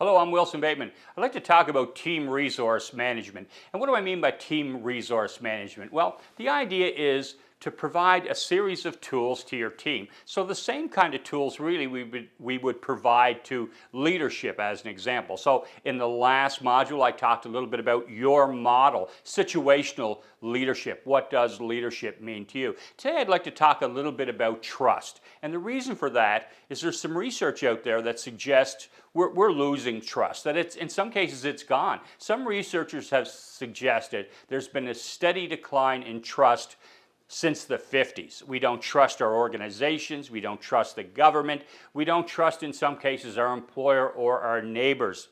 Hello, I'm Wilson Bateman. I'd like to talk about team resource management. And what do I mean by team resource management? Well, the idea is to provide a series of tools to your team. So the same kind of tools really we would provide to leadership as an example. So in the last module I talked a little bit about your model, situational leadership. What does leadership mean to you? Today I'd like to talk a little bit about trust. And the reason for that is there's some research out there that suggests we're losing trust, that in some cases it's gone. Some researchers have suggested there's been a steady decline in trust since the 50s. We don't trust our organizations, we don't trust the government, we don't trust in some cases our employer or our neighbors.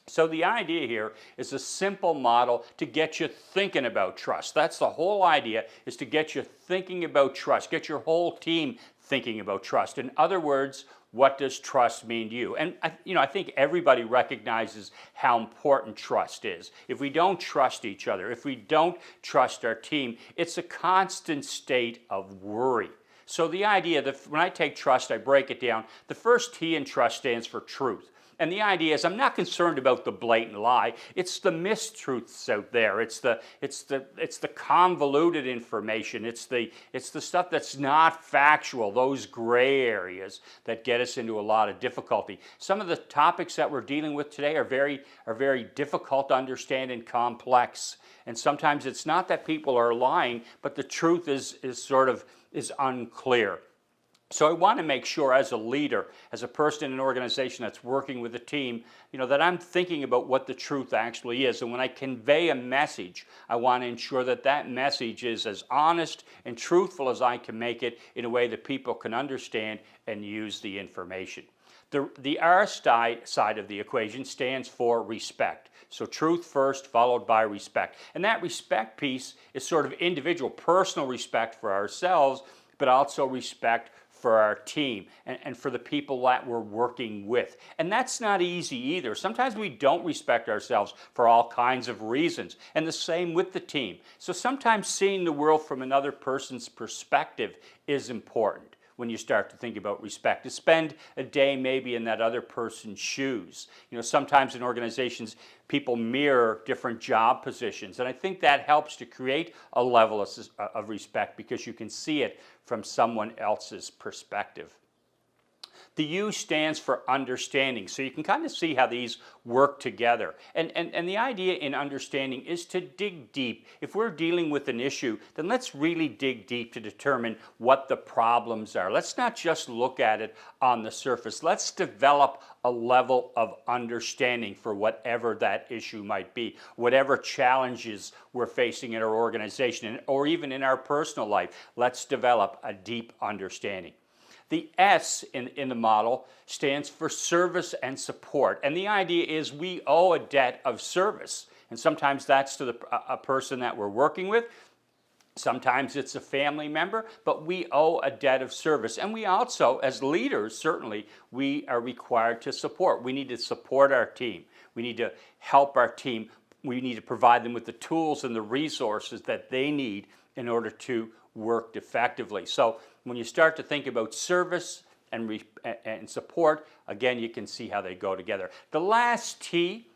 So the idea here is a simple model to get you thinking about trust. That's the whole idea, is to get you thinking about trust, get your whole team thinking about trust. In other words, what does trust mean to you? And I think everybody recognizes how important trust is. If we don't trust each other, if we don't trust our team, it's a constant state of worry. So the idea that when I take trust, I break it down. The first T in trust stands for truth. And the idea is I'm not concerned about the blatant lie. It's the mistruths out there. It's the convoluted information. It's the stuff that's not factual, those gray areas that get us into a lot of difficulty. Some of the topics that we're dealing with today are very difficult to understand and complex. And sometimes it's not that people are lying, but the truth is unclear. So I want to make sure as a leader, as a person in an organization that's working with a team, that I'm thinking about what the truth actually is. And when I convey a message, I want to ensure that that message is as honest and truthful as I can make it in a way that people can understand and use the information. The R side of the equation stands for respect. So truth first, followed by respect. And that respect piece is sort of individual, personal respect for ourselves, but also respect for our team and for the people that we're working with. And that's not easy either. Sometimes we don't respect ourselves for all kinds of reasons. And the same with the team. So sometimes seeing the world from another person's perspective is important when you start to think about respect, to spend a day maybe in that other person's shoes. Sometimes in organizations, people mirror different job positions, and I think that helps to create a level of respect because you can see it from someone else's perspective. The U stands for understanding, so you can kind of see how these work together. And the idea in understanding is to dig deep. If we're dealing with an issue, then let's really dig deep to determine what the problems are. Let's not just look at it on the surface. Let's develop a level of understanding for whatever that issue might be, whatever challenges we're facing in our organization or even in our personal life. Let's develop a deep understanding. The S in the model stands for service and support. And the idea is we owe a debt of service. And sometimes that's to a person that we're working with. Sometimes it's a family member, but we owe a debt of service. And we also, as leaders, certainly, we are required to support. We need to support our team. We need to help our team. We need to provide them with the tools and the resources that they need in order to work effectively. So when you start to think about service and support, again, you can see how they go together. The last T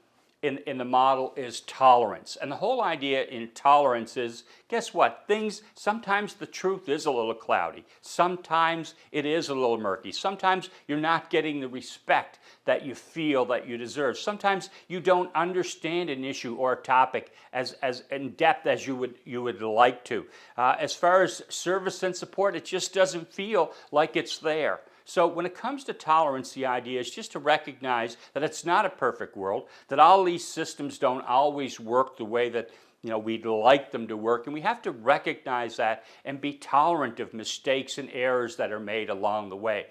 in the model is tolerance. And the whole idea in tolerance is, guess what? Sometimes the truth is a little cloudy. Sometimes it is a little murky. Sometimes you're not getting the respect that you feel that you deserve. Sometimes you don't understand an issue or a topic as in depth as you would like to. As far as service and support, it just doesn't feel like it's there. So when it comes to tolerance, the idea is just to recognize that it's not a perfect world, that all these systems don't always work the way that we'd like them to work, and we have to recognize that and be tolerant of mistakes and errors that are made along the way.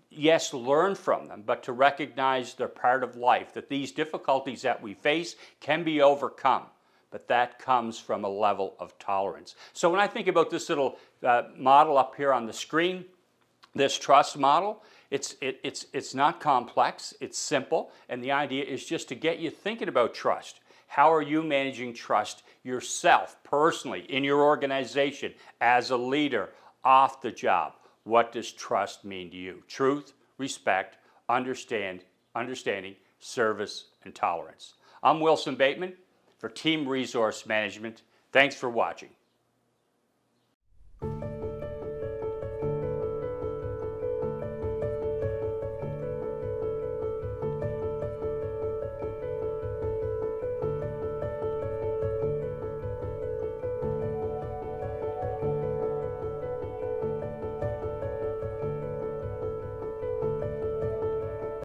Yes, learn from them, but to recognize they're part of life, that these difficulties that we face can be overcome. But that comes from a level of tolerance. So when I think about this little model up here on the screen, this trust model, it's not complex, it's simple, and the idea is just to get you thinking about trust. How are you managing trust yourself, personally, in your organization, as a leader, off the job? What does trust mean to you? Truth, respect, understanding, service, and tolerance. I'm Wilson Bateman for Team Resource Management. Thanks for watching.